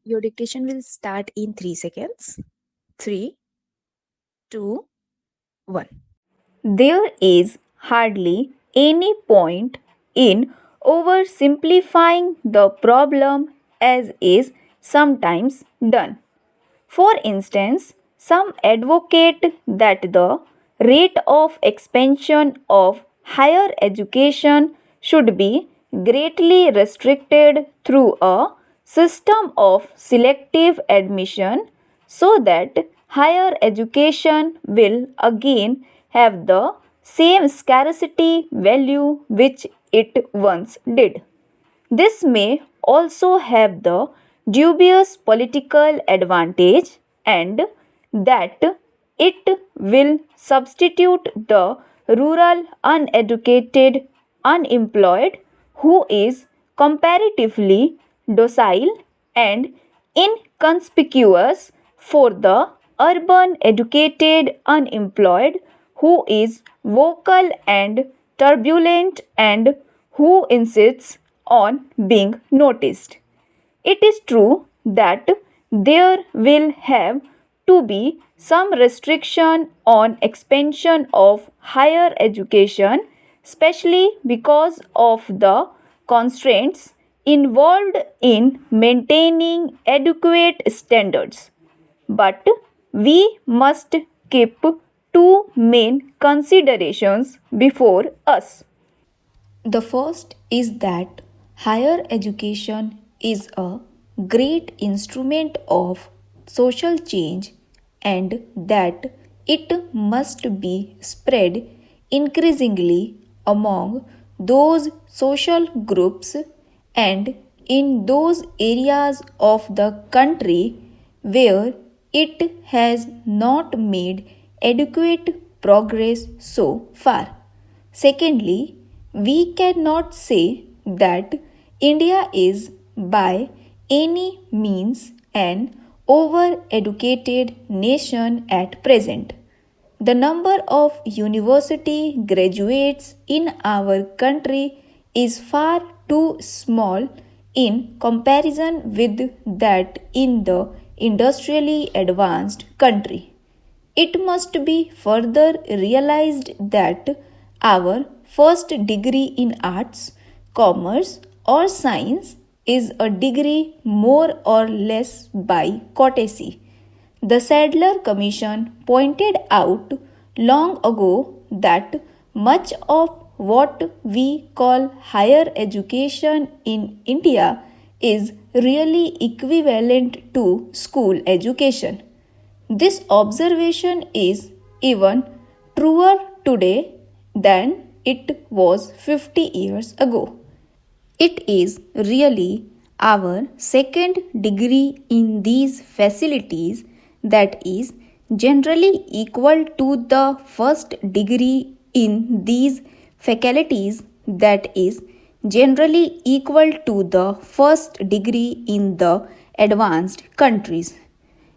Your dictation will start in 3 seconds. 3, 2, 1. There is hardly any point in oversimplifying the problem as is sometimes done. For instance, some advocate that the rate of expansion of higher education should be greatly restricted through a system of selective admission so that higher education will again have the same scarcity value which it once did. This may also have the dubious political advantage and that it will substitute the rural uneducated unemployed who is comparatively docile and inconspicuous for the urban educated unemployed who is vocal and turbulent and who insists on being noticed. It is true that there will have to be some restriction on expansion of higher education, especially because of the constraints involved in maintaining adequate standards. But we must keep two main considerations before us. The first is that higher education is a great instrument of social change and that it must be spread increasingly among those social groups and in those areas of the country where it has not made adequate progress so far. Secondly, we cannot say that India is by any means an over educated nation at present. The number of university graduates in our country is far too small in comparison with that in the industrially advanced country. It must be further realized that our first degree in arts, commerce, or science is a degree more or less by courtesy. The Sadler Commission pointed out long ago that much of what we call higher education in India is really equivalent to school education. This observation is even truer today than it was 50 years ago. It is really our second degree in these facilities that is generally equal to the first degree in these faculties that is generally equal to the first degree in the advanced countries.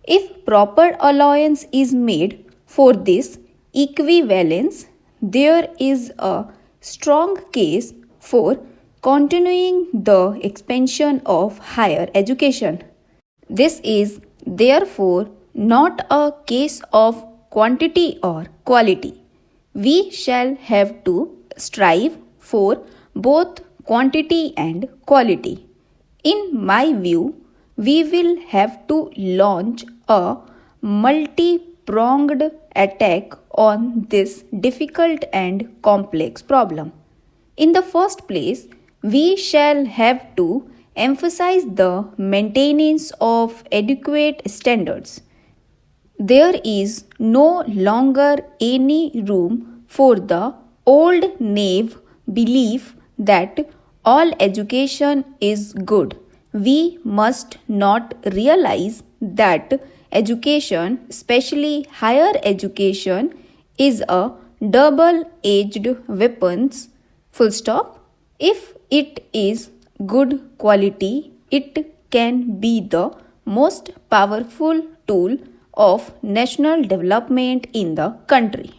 If proper allowance is made for this equivalence, there is a strong case for continuing the expansion of higher education. This is therefore not a case of quantity or quality. We shall have to strive for both quantity and quality. In my view, we will have to launch a multi pronged attack on this difficult and complex problem. In the first place, we shall have to emphasize the maintenance of adequate standards. There is no longer any room for the old naive belief that all education is good. We must not realize that education, especially higher education, is a double edged weapon. Full stop. If it is good quality, it can be the most powerful tool of national development in the country.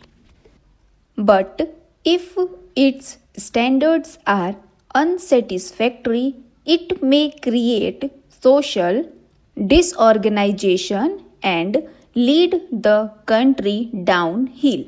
But if its standards are unsatisfactory, it may create social disorganization and lead the country downhill.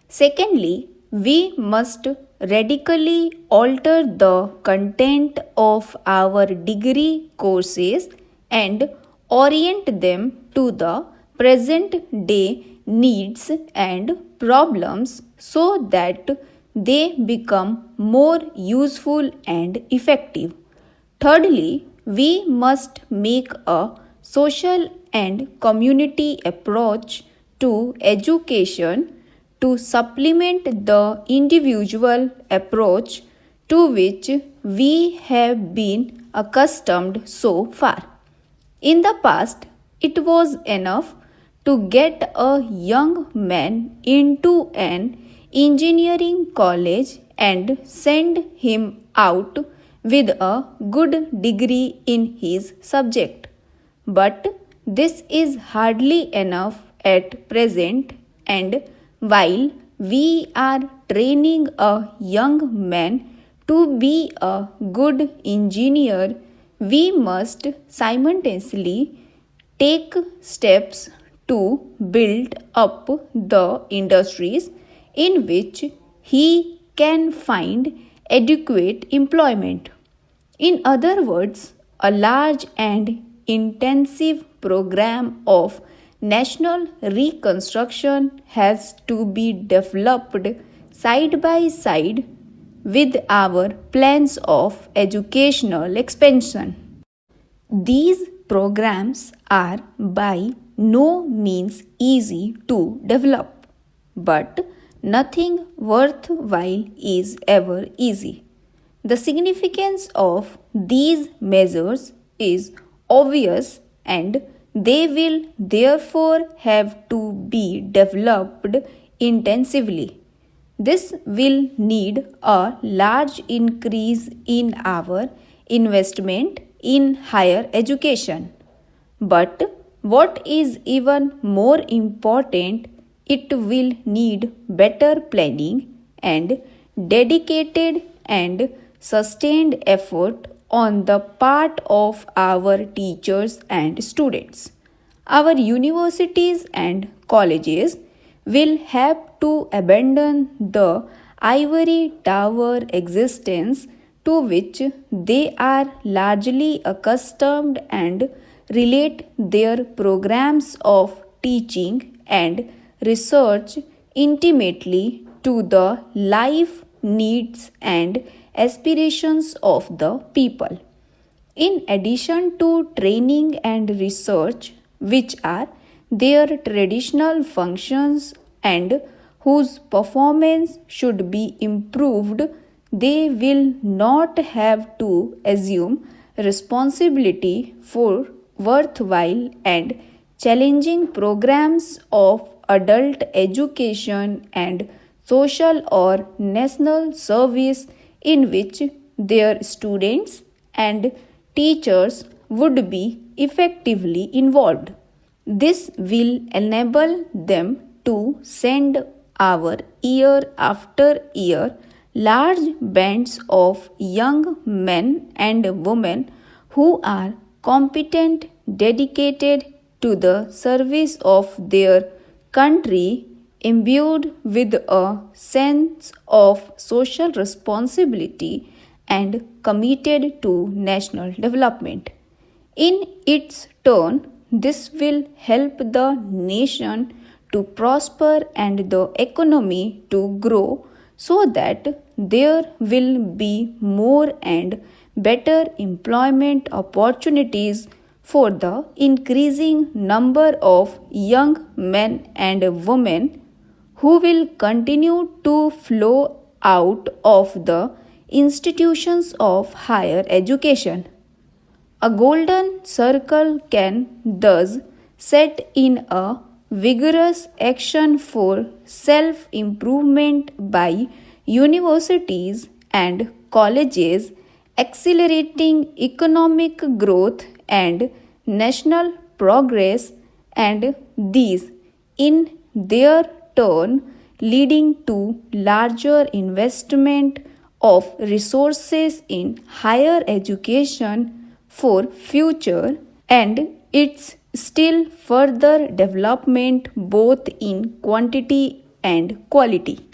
Secondly, we must radically alter the content of our degree courses and orient them to the present day needs and problems so that they become more useful and effective. Thirdly, we must make a social and community approach to education to supplement the individual approach to which we have been accustomed so far. In the past, it was enough to get a young man into an engineering college and send him out with a good degree in his subject. But this is hardly enough at present, and while we are training a young man to be a good engineer, we must simultaneously take steps to build up the industries in which he can find adequate employment. In other words, a large and intensive program of national reconstruction has to be developed side by side with our plans of educational expansion. These programs are by no means easy to develop, but nothing worthwhile is ever easy. The significance of these measures is obvious and they will therefore have to be developed intensively. This will need a large increase in our investment in higher education. But what is even more important, it will need better planning and dedicated and sustained effort on the part of our teachers and students. Our universities and colleges will have to abandon the ivory tower existence to which they are largely accustomed and relate their programs of teaching and research intimately to the life needs and aspirations of the people. In addition to training and research, which are their traditional functions and whose performance should be improved, they will not have to assume responsibility for worthwhile and challenging programs of adult education and social or national service in which their students and teachers would be effectively involved. This will enable them to send our year after year large bands of young men and women who are competent, dedicated to the service of their country, imbued with a sense of social responsibility and committed to national development. In its turn, this will help the nation to prosper and the economy to grow so that there will be more and better employment opportunities for the increasing number of young men and women who will continue to flow out of the institutions of higher education. A golden circle can thus set in a vigorous action for self improvement by universities and colleges, accelerating economic growth and national progress, and these, in their turn, leading to larger investment of resources in higher education for future and It's still further development both in quantity and quality.